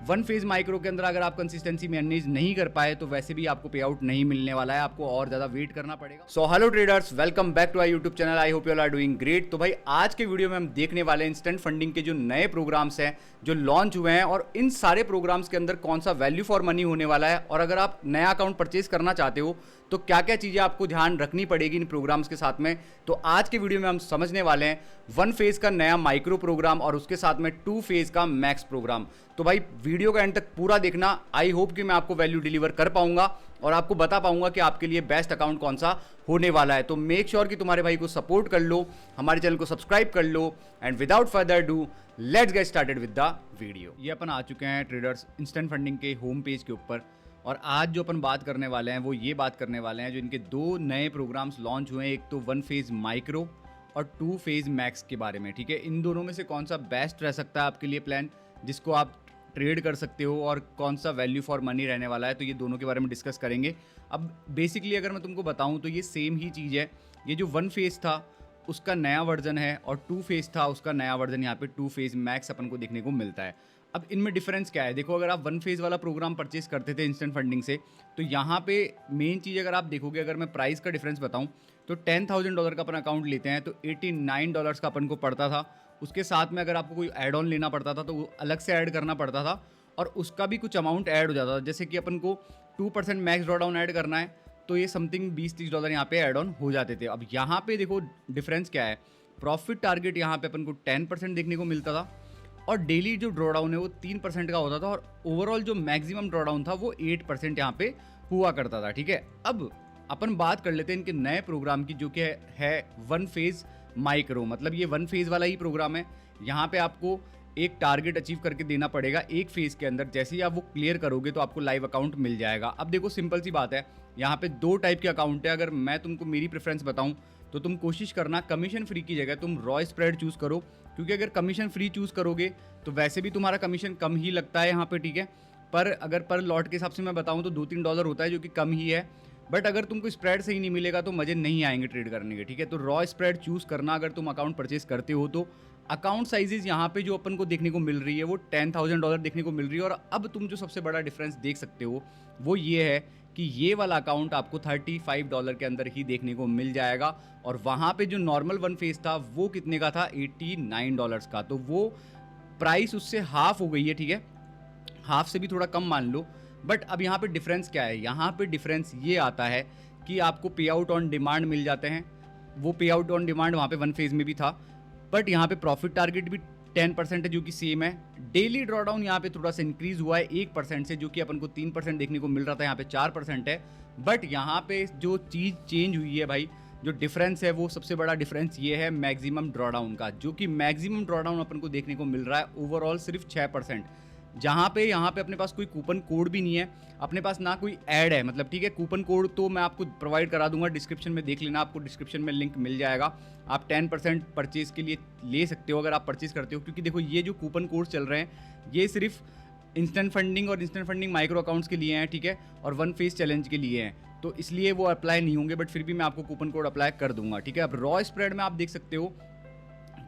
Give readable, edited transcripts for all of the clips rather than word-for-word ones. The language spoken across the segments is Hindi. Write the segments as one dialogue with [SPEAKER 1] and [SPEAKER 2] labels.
[SPEAKER 1] वन फेज माइक्रो के अंदर अगर आप कंसिस्टेंसी मैनेज नहीं कर पाए तो वैसे भी आपको पे आउट नहीं मिलने वाला है, आपको और ज्यादा वेट करना पड़ेगा। So hello traders, welcome back to our YouTube channel. I hope you all are doing great. तो भाई आज के वीडियो में हम देखने वाले हैं इंस्टेंट फंडिंग के जो नए प्रोग्राम्स हैं जो लॉन्च हुए हैं और इन सारे प्रोग्राम्स के अंदर कौन सा वैल्यू फॉर मनी होने वाला है, और अगर आप नया अकाउंट परचेज करना चाहते हो तो क्या क्या चीजें आपको ध्यान रखनी पड़ेगी इन प्रोग्राम्स के साथ में। तो आज के वीडियो में हम समझने वाले हैं वन फेज का नया माइक्रो प्रोग्राम और उसके साथ में टू फेज का मैक्स प्रोग्राम। तो भाई वीडियो का एंड तक पूरा देखना। आई होप कि मैं आपको वैल्यू डिलीवर कर पाऊंगा और आपको बता पाऊंगा कि आपके लिए बेस्ट अकाउंट कौन सा होने वाला है। तो मेक श्योर कि तुम्हारे भाई को सपोर्ट कर लो, हमारे चैनल को सब्सक्राइब कर लो, and without further do let's get started with the video. ये अपन आ चुके हैं ट्रेडर्स इंस्टेंट फंडिंग के होम पेज के ऊपर, और आज जो अपन बात करने वाले हैं वो ये बात करने वाले हैं जो इनके दो नए प्रोग्राम्स लॉन्च हुए हैं, एक तो वन फेज माइक्रो और टू फेज मैक्स के बारे में। ठीक है, इन दोनों में से कौन सा बेस्ट रह सकता है आपके लिए प्लान जिसको आप ट्रेड कर सकते हो और कौन सा वैल्यू फॉर मनी रहने वाला है, तो ये दोनों के बारे में डिस्कस करेंगे। अब बेसिकली अगर मैं तुमको बताऊं तो ये सेम ही चीज़ है। ये जो वन फेज था उसका नया वर्जन है और टू फेज था उसका नया वर्जन, यहाँ पे टू फेज मैक्स अपन को देखने को मिलता है। अब इनमें डिफरेंस क्या है? देखो, अगर आप वन फेज वाला प्रोग्राम परचेस करते थे इंस्टेंट फंडिंग से, तो यहाँ पे मेन चीज़ अगर आप देखोगे, अगर मैं प्राइस का डिफरेंस बताऊँ तो $10,000 का अपन अकाउंट लेते हैं तो $89 का अपन को पड़ता था। उसके साथ में अगर आपको कोई एड ऑन लेना पड़ता था तो वो अलग से ऐड करना पड़ता था और उसका भी कुछ अमाउंट ऐड हो जाता था। जैसे कि अपन को 2% मैक्स ड्रॉडाउन ऐड करना है तो ये समथिंग $20-30 यहाँ पे ऐड ऑन हो जाते थे। अब यहाँ पे देखो डिफरेंस क्या है। प्रॉफिट टारगेट यहाँ पे अपन को 10% देखने को मिलता था और डेली जो ड्रॉडाउन है वो 3% का होता था, और ओवरऑल जो मैक्सिमम ड्रॉडाउन था वो 8% यहाँ पे हुआ करता था। ठीक है, अब अपन बात कर लेते हैं इनके नए प्रोग्राम की, जो कि है वन फेज माइक्रो। मतलब ये वन फेज वाला ही प्रोग्राम है। यहाँ पे आपको एक टारगेट अचीव करके देना पड़ेगा एक फेज के अंदर। जैसे ही आप वो क्लियर करोगे तो आपको लाइव अकाउंट मिल जाएगा। अब देखो सिंपल सी बात है, यहाँ पे दो टाइप के अकाउंट है। अगर मैं तुमको मेरी प्रेफरेंस बताऊं तो तुम कोशिश करना कमीशन फ्री की जगह तुम रॉ स्प्रेड चूज करो, क्योंकि अगर कमीशन फ्री चूज करोगे तो वैसे भी तुम्हारा कमीशन कम ही लगता है यहाँ पे। ठीक है, पर अगर पर लॉट के हिसाब से मैं बताऊँ तो $2-3 होता है, जो कि कम ही है। बट अगर तुमको स्प्रेड सही नहीं मिलेगा तो मजे नहीं आएंगे ट्रेड करने के। ठीक है, तो रॉ स्प्रेड चूज करना अगर तुम अकाउंट परचेस करते हो तो। अकाउंट साइजेस यहाँ पे जो अपन को देखने को मिल रही है वो $10,000 देखने को मिल रही है। और अब तुम जो सबसे बड़ा डिफरेंस देख सकते हो वो ये है कि ये वाला अकाउंट आपको $35 के अंदर ही देखने को मिल जाएगा, और वहाँ पे जो नॉर्मल वन फेज था वो कितने का था? $89 का। तो वो प्राइस उससे हाफ हो गई है। ठीक है, हाफ से भी थोड़ा कम मान लो। बट अब यहाँ पे डिफरेंस क्या है? यहाँ पे डिफरेंस ये आता है कि आपको पे आउट ऑन डिमांड मिल जाते हैं। वो पे आउट ऑन डिमांड वहाँ पे वन फेज में भी था, बट यहाँ पे प्रॉफिट टारगेट भी 10% है जो कि सेम है। डेली ड्रॉडाउन यहाँ पे थोड़ा सा इंक्रीज हुआ है 1% से, जो कि अपन को 3% देखने को मिल रहा था, यहाँ पे 4% है। बट यहाँ पे जो चीज़ चेंज हुई है भाई, जो डिफरेंस है वो सबसे बड़ा डिफरेंस ये है मैक्सिमम ड्रॉडाउन का, जो कि मैक्सिमम ड्रॉडाउन अपन को देखने को मिल रहा है ओवरऑल सिर्फ 6%। जहाँ पे यहाँ पे अपने पास कोई कूपन कोड भी नहीं है, अपने पास ना कोई ऐड है। मतलब ठीक है, कूपन कोड तो मैं आपको प्रोवाइड करा दूंगा, डिस्क्रिप्शन में देख लेना, आपको डिस्क्रिप्शन में लिंक मिल जाएगा। आप 10% परचेज के लिए ले सकते हो अगर आप परचेज करते हो, क्योंकि देखो ये जो कूपन कोड चल रहे हैं ये सिर्फ इंस्टेंट फंडिंग और इंस्टेंट फंडिंग माइक्रो अकाउंट्स के लिए हैं। ठीक है, और वन फेज चैलेंज के लिए हैं, तो इसलिए वो अप्लाई नहीं होंगे, बट फिर भी मैं आपको कूपन कोड अप्लाई कर दूंगा। ठीक है, अब रॉ स्प्रेड में आप देख सकते हो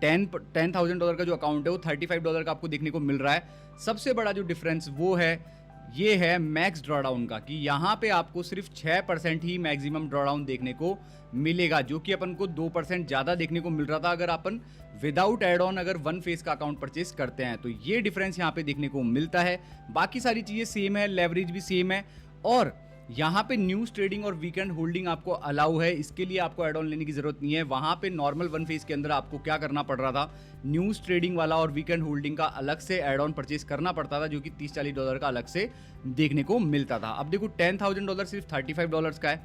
[SPEAKER 1] $10,000 का जो अकाउंट है वो $35 का आपको देखने को मिल रहा है। सबसे बड़ा जो डिफरेंस वो है ये है मैक्स ड्रॉडाउन का, कि यहाँ पे आपको सिर्फ 6% ही मैक्सिमम ड्रॉडाउन देखने को मिलेगा, जो कि अपन को 2% ज़्यादा देखने को मिल रहा था अगर अपन विदाउट एड ऑन अगर वन फेज का अकाउंट परचेस करते हैं। तो ये डिफरेंस यहाँ पे देखने को मिलता है। बाकी सारी चीज़ें सेम है, लेवरेज भी सेम है, और यहाँ पे न्यूज़ ट्रेडिंग और वीकेंड होल्डिंग आपको अलाउ है। इसके लिए आपको एड ऑन लेने की जरूरत नहीं है। वहाँ पे नॉर्मल वन फेज के अंदर आपको क्या करना पड़ रहा था, न्यूज़ ट्रेडिंग वाला और वीकेंड होल्डिंग का अलग से एड ऑन परचेस करना पड़ता था, जो कि $30-40 का अलग से देखने को मिलता था। अब देखो $10,000 सिर्फ $35 का है,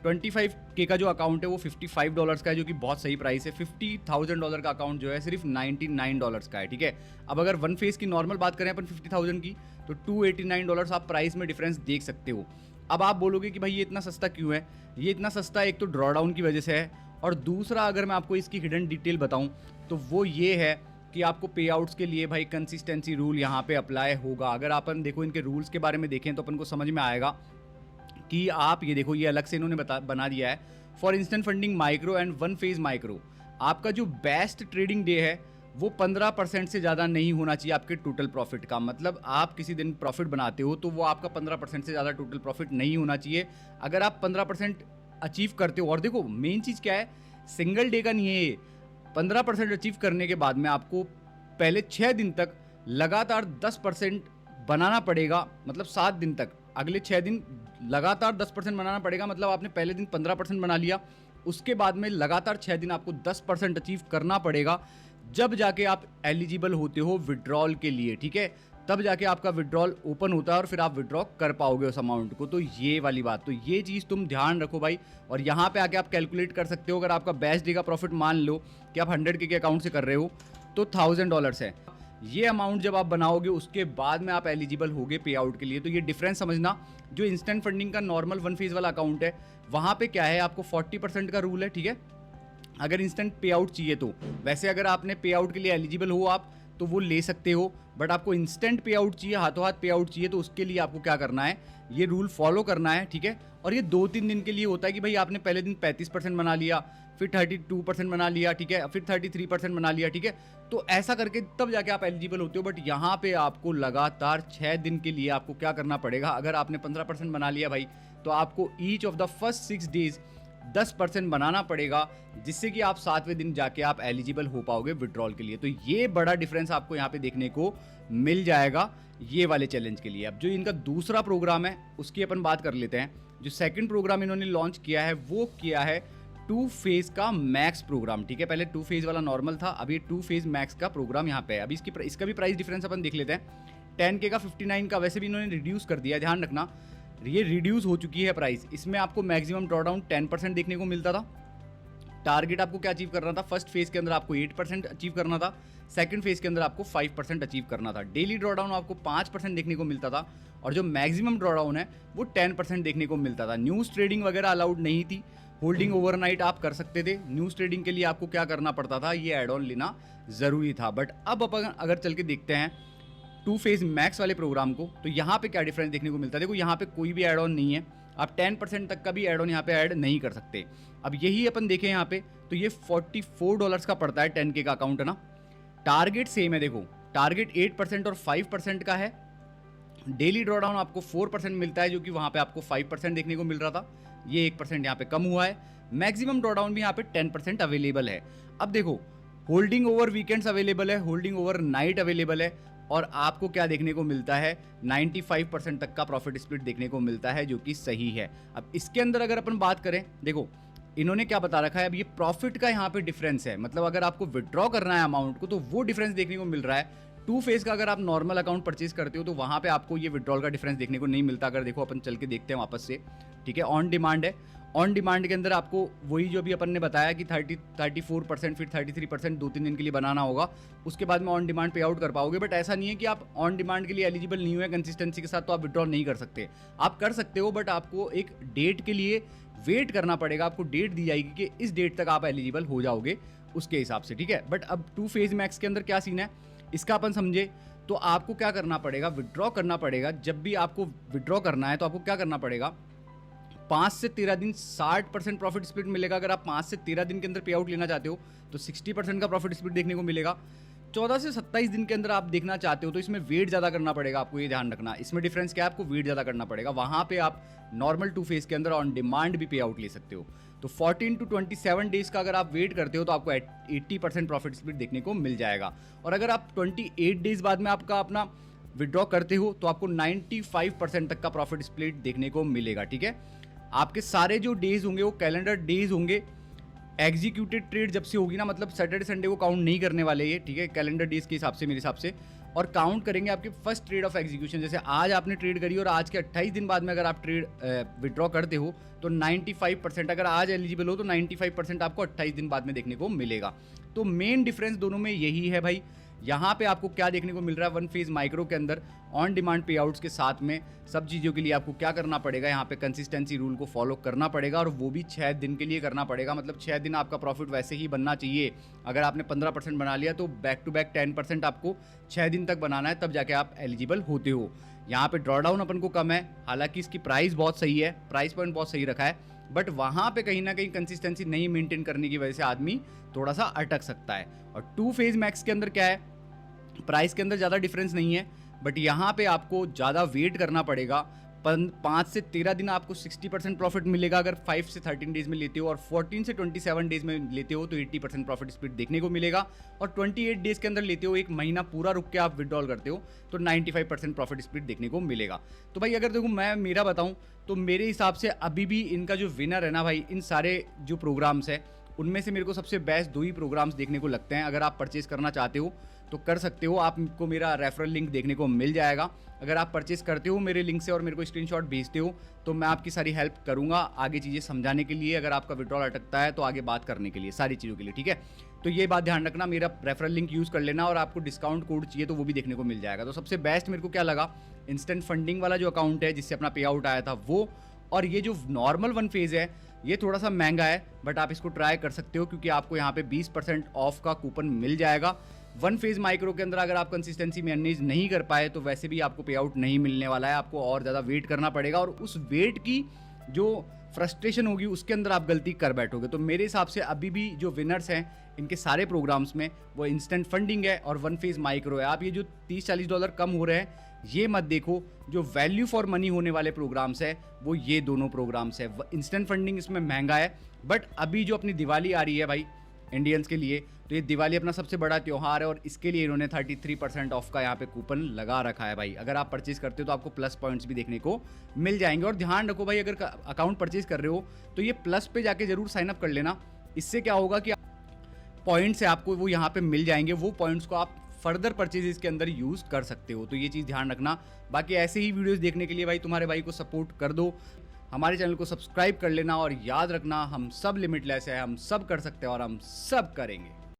[SPEAKER 1] 25K का जो अकाउंट है वो $55 का है, जो कि बहुत सही प्राइस है। $50,000 का अकाउंट जो है सिर्फ $99 का है। ठीक है, अब अगर वन फेज की नॉर्मल बात करें अपन 50,000 की, तो $289 आप प्राइस में डिफरेंस देख सकते हो। अब आप बोलोगे कि भाई ये इतना सस्ता क्यों है? ये इतना सस्ता एक तो ड्रॉडाउन की वजह से है, और दूसरा अगर मैं आपको इसकी हिडन डिटेल बताऊं तो वो ये है कि आपको पे आउट्स के लिए भाई कंसिस्टेंसी रूल यहाँ पे अप्लाई होगा। अगर अपन देखो इनके रूल्स के बारे में देखें तो अपन को समझ में आएगा कि आप ये देखो, ये अलग से इन्होंने बना दिया है for instant funding micro and one phase micro. आपका जो बेस्ट ट्रेडिंग डे है वो 15% से ज़्यादा नहीं होना चाहिए आपके टोटल प्रॉफिट का। मतलब आप किसी दिन प्रॉफिट बनाते हो तो वो आपका 15% से ज़्यादा टोटल प्रॉफिट नहीं होना चाहिए। अगर आप 15% अचीव करते हो, और देखो मेन चीज़ क्या है, सिंगल डे का नहीं है ये, 15% अचीव करने के बाद में आपको पहले 6 दिन तक लगातार 10% बनाना पड़ेगा। मतलब 7 दिन तक, अगले 6 दिन लगातार 10% बनाना पड़ेगा। मतलब आपने पहले दिन 15% बना लिया, उसके बाद में लगातार 6 दिन आपको 10% अचीव करना पड़ेगा, जब जाके आप एलिजिबल होते हो विड्रॉल के लिए, ठीक है। तब जाके आपका विड्रॉल ओपन होता है और फिर आप विड्रॉ कर पाओगे उस अमाउंट को। तो ये वाली बात, तो ये चीज़ तुम ध्यान रखो भाई। और यहाँ पे आके आप कैलकुलेट कर सकते हो, अगर आपका बेस्ट डे का प्रॉफिट मान लो कि आप 100K के अकाउंट से कर रहे हो तो $1000 है। ये अमाउंट जब आप बनाओगे उसके बाद में आप एलिजिबल होगे पे आउट के लिए। तो ये डिफरेंस समझना, जो इंस्टेंट फंडिंग का नॉर्मल 1 फेज वाला अकाउंट है, वहाँ पे क्या है, आपको 40% का रूल है, ठीक है, अगर इंस्टेंट पे आउट चाहिए तो। वैसे अगर आपने पे आउट के लिए एलिजिबल हो आप तो वो ले सकते हो, बट आपको इंस्टेंट पे आउट चाहिए, हाथों हाथ पे आउट चाहिए, तो उसके लिए आपको क्या करना है, ये रूल फॉलो करना है, ठीक है। और ये 2-3 दिन के लिए होता है कि भाई आपने पहले दिन 35% बना लिया, फिर 32% बना लिया, ठीक है, फिर 33% बना लिया, ठीक है। तो ऐसा करके तब जाके आप एलिजिबल होते हो। बट यहाँ पे आपको लगातार 6 दिन के लिए आपको क्या करना पड़ेगा, अगर आपने 15% बना लिया भाई, तो आपको each of the first 6 days 10% बनाना पड़ेगा, जिससे कि आप 7वें दिन जाके आप एलिजिबल हो पाओगे विड्रॉल के लिए। तो ये बड़ा डिफरेंस आपको यहाँ पे देखने को मिल जाएगा ये वाले चैलेंज के लिए। अब जो इनका दूसरा प्रोग्राम है उसकी अपन बात कर लेते हैं। जो सेकंड प्रोग्राम इन्होंने लॉन्च किया है वो किया है 2 फेज का मैक्स प्रोग्राम, ठीक है। पहले 2 फेज वाला नॉर्मल था, अभी 2 फेज मैक्स का प्रोग्राम यहाँ पे है। अभी इसका भी प्राइस डिफरेंस अपन देख लेते हैं। 10K का 59 का वैसे भी इन्होंने रिड्यूस कर दिया है, ध्यान रखना ये रिड्यूस हो चुकी है प्राइस। इसमें आपको मैक्सिमम ड्रॉडाउन 10% देखने को मिलता था। टारगेट आपको क्या अचीव करना था, फर्स्ट फेज के अंदर आपको 8% अचीव करना था, सेकंड फेज के अंदर आपको 5% अचीव करना था। डेली ड्रॉडाउन आपको 5% देखने को मिलता था, और जो मैक्सिमम ड्रॉडाउन है वो 10% देखने को मिलता था। न्यूज़ ट्रेडिंग वगैरह अलाउड नहीं थी, होल्डिंग ओवरनाइट आप कर सकते थे। न्यूज़ ट्रेडिंग के लिए आपको क्या करना पड़ता था, ये एड ऑन लेना ज़रूरी था। बट अब अपन अगर चल के देखते हैं 2 फेज मैक्स वाले प्रोग्राम को, तो यहाँ पे क्या डिफरेंस देखने को मिलता है। देखो यहाँ पे कोई भी एड ऑन नहीं है, आप 10% तक का भी एड ऑन यहाँ पे ऐड नहीं कर सकते। अब यही अपन देखें यहाँ पे, तो ये $44 का पड़ता है 10K का अकाउंट, है ना। टारगेट सेम है, देखो टारगेट 8% और 5% का है। डेली ड्रॉडाउन आपको 4% मिलता है, जो कि वहाँ पे आपको 5% देखने को मिल रहा था, ये 1% यहाँ पे कम हुआ है। मैक्सिमम ड्रॉडाउन भी यहाँ पे 10% अवेलेबल है। अब देखो होल्डिंग ओवर वीकेंड्स अवेलेबल है, होल्डिंग ओवर नाइट अवेलेबल है, और आपको क्या देखने को मिलता है, 95% तक का प्रॉफिट स्प्लिट देखने को मिलता है, जो कि सही है। अब इसके अंदर अगर अपन बात करें, देखो इन्होंने क्या बता रखा है, अब ये प्रॉफिट का यहाँ पे डिफरेंस है। मतलब अगर आपको विड्रॉ करना है अमाउंट को, तो वो डिफरेंस देखने को मिल रहा है। 2 फेज का अगर आप नॉर्मल अकाउंट परचेज करते हो तो वहाँ पे आपको ये विड्रॉल का डिफरेंस देखने को नहीं मिलता। अगर देखो अपन चल के देखते हैं वापस से, ठीक है, ऑन डिमांड है। ऑन डिमांड के अंदर आपको वही जो अभी अपन ने बताया कि 34% फिर 33% 2-3 दिन के लिए बनाना होगा, उसके बाद में ऑन डिमांड पे आउट कर पाओगे। बट ऐसा नहीं है कि आप ऑन डिमांड के लिए एलिजिबल नहीं हुए कंसिस्टेंसी के साथ तो आप विड्रॉल नहीं कर सकते। आप कर सकते हो, बट आपको एक डेट के लिए वेट करना पड़ेगा। आपको डेट दी जाएगी कि इस डेट तक आप एलिजिबल हो जाओगे, उसके हिसाब से, ठीक है। बट अब 2 फेज मैक्स के अंदर क्या सीन है इसका अपन समझे, तो आपको क्या करना पड़ेगा, विड्रॉ करना पड़ेगा। जब भी आपको विड्रॉ करना है तो आपको क्या करना पड़ेगा, 5 से 13 दिन 60% प्रॉफिट स्प्लिट मिलेगा। अगर आप 5 से 13 दिन के अंदर पे आउट लेना चाहते हो तो 60% का प्रॉफिट स्प्लिट देखने को मिलेगा। 14 से 27 दिन के अंदर आप देखना चाहते हो तो इसमें वेट ज़्यादा करना पड़ेगा, आपको ये ध्यान रखना। इसमें डिफरेंस क्या है, आपको वेट ज़्यादा करना पड़ेगा। वहाँ पे आप नॉर्मल 2 फेज के अंदर ऑन डिमांड भी पे आउट ले सकते हो। तो 14 to 27 डेज का अगर आप वेट करते हो तो आपको 80% प्रॉफिट स्प्लिट देखने को मिल जाएगा। और अगर आप 28 डेज बाद में आपका अपना विड्रॉ करते हो तो आपको 95% तक का प्रॉफिट स्प्लिट देखने को मिलेगा, ठीक है। आपके सारे जो डेज होंगे वो कैलेंडर डेज होंगे। एग्जीक्यूटेड ट्रेड जब से होगी ना, मतलब सैटरडे संडे को काउंट नहीं करने वाले ये, ठीक है, कैलेंडर डेज के हिसाब से, मेरे हिसाब से। और काउंट करेंगे आपके फर्स्ट ट्रेड ऑफ एग्जीक्यूशन। जैसे आज आपने ट्रेड करी और आज के 28 दिन बाद में अगर आप ट्रेड विड्रॉ करते हो तो 95%, अगर आज एलिजिबल हो तो 95% आपको 28 दिन बाद में देखने को मिलेगा। तो मेन डिफरेंस दोनों में यही है भाई। यहाँ पे आपको क्या देखने को मिल रहा है, 1 फेज माइक्रो के अंदर ऑन डिमांड पे आउट्स के साथ में सब चीज़ों के लिए आपको क्या करना पड़ेगा, यहाँ पे कंसिस्टेंसी रूल को फॉलो करना पड़ेगा, और वो भी 6 दिन के लिए करना पड़ेगा। मतलब 6 दिन आपका प्रॉफिट वैसे ही बनना चाहिए। अगर आपने 15% बना लिया तो बैक टू बैक 10% आपको 6 दिन तक बनाना है, तब जाके आप एलिजिबल होते हो। यहाँ पे ड्रॉडाउन अपन को कम है, हालांकि इसकी प्राइस बहुत सही है, प्राइस पॉइंट बहुत सही रखा है। बट वहाँ पे कहीं ना कहीं कंसिस्टेंसी नहीं मेंटेन करने की वजह से आदमी थोड़ा सा अटक सकता है। और 2 फेज मैक्स के अंदर क्या है, प्राइस के अंदर ज़्यादा डिफरेंस नहीं है, बट यहाँ पे आपको ज़्यादा वेट करना पड़ेगा। 5 से 13 दिन आपको 60% प्रॉफिट मिलेगा अगर 5 से 13 डेज में लेते हो, और 14 से 27 डेज में लेते हो तो 80% प्रॉफिट स्पीड देखने को मिलेगा, और 28 डेज के अंदर लेते हो, एक महीना पूरा रुक के आप विड्रॉल करते हो तो 95% प्रॉफिट स्पीड देखने को मिलेगा। तो भाई अगर देखो मैं मेरा बताऊं तो मेरे हिसाब से अभी भी इनका जो विनर है ना भाई, इन सारे जो प्रोग्राम्स है उनमें से मेरे को सबसे बेस्ट 2 ही प्रोग्राम्स देखने को लगते हैं। अगर आप परचेज करना चाहते हो तो कर सकते हो, आपको मेरा रेफरल लिंक देखने को मिल जाएगा। अगर आप परचेज करते हो मेरे लिंक से और मेरे को स्क्रीनशॉट भेजते हो तो मैं आपकी सारी हेल्प करूंगा आगे चीज़ें समझाने के लिए, अगर आपका विड्रॉल अटकता है तो आगे बात करने के लिए, सारी चीज़ों के लिए, ठीक है। तो ये बात ध्यान रखना, मेरा रेफरल लिंक यूज़ कर लेना, और आपको डिस्काउंट कोड चाहिए तो वो भी देखने को मिल जाएगा। तो सबसे बेस्ट मेरे को क्या लगा, इंस्टेंट फंडिंग वाला जो अकाउंट है जिससे अपना पे आउट आया था वो, और ये जो नॉर्मल 1 फेज़ है ये थोड़ा सा महंगा है, बट आप इसको ट्राई कर सकते हो क्योंकि आपको यहाँ पे 20% ऑफ का कूपन मिल जाएगा। 1 फेज माइक्रो के अंदर अगर आप कंसिस्टेंसी में अर्निंग नहीं कर पाए तो वैसे भी आपको पे आउट नहीं मिलने वाला है, आपको और ज़्यादा वेट करना पड़ेगा, और उस वेट की जो फ्रस्ट्रेशन होगी उसके अंदर आप गलती कर बैठोगे। तो मेरे हिसाब से अभी भी जो विनर्स हैं इनके सारे प्रोग्राम्स में वो इंस्टेंट फंडिंग है और 1 फेज माइक्रो है। आप ये जो $30-40 कम हो रहे हैं ये मत देखो, जो वैल्यू फॉर मनी होने वाले प्रोग्राम्स है वो ये दोनों प्रोग्राम्स है। इंस्टेंट फंडिंग इसमें महंगा है, बट अभी जो अपनी दिवाली आ रही है भाई इंडियंस के लिए, तो ये दिवाली अपना सबसे बड़ा त्यौहार है और इसके लिए इन्होंने 33% ऑफ का यहाँ पे कूपन लगा रखा है भाई। अगर आप परचेज करते हो तो आपको प्लस पॉइंट्स भी देखने को मिल जाएंगे। और ध्यान रखो भाई, अगर अकाउंट परचेज कर रहे हो तो ये प्लस पे जाके जरूर साइन अप कर लेना। इससे क्या होगा कि पॉइंट्स है आपको वो यहाँ पे मिल जाएंगे, वो पॉइंट्स को आप फर्दर परचेजेस के अंदर यूज़ कर सकते हो। तो ये चीज़ ध्यान रखना। बाकी ऐसे ही वीडियोस देखने के लिए भाई तुम्हारे भाई को सपोर्ट कर दो, हमारे चैनल को सब्सक्राइब कर लेना, और याद रखना हम सब लिमिटलेस है, हम सब कर सकते हैं और हम सब करेंगे।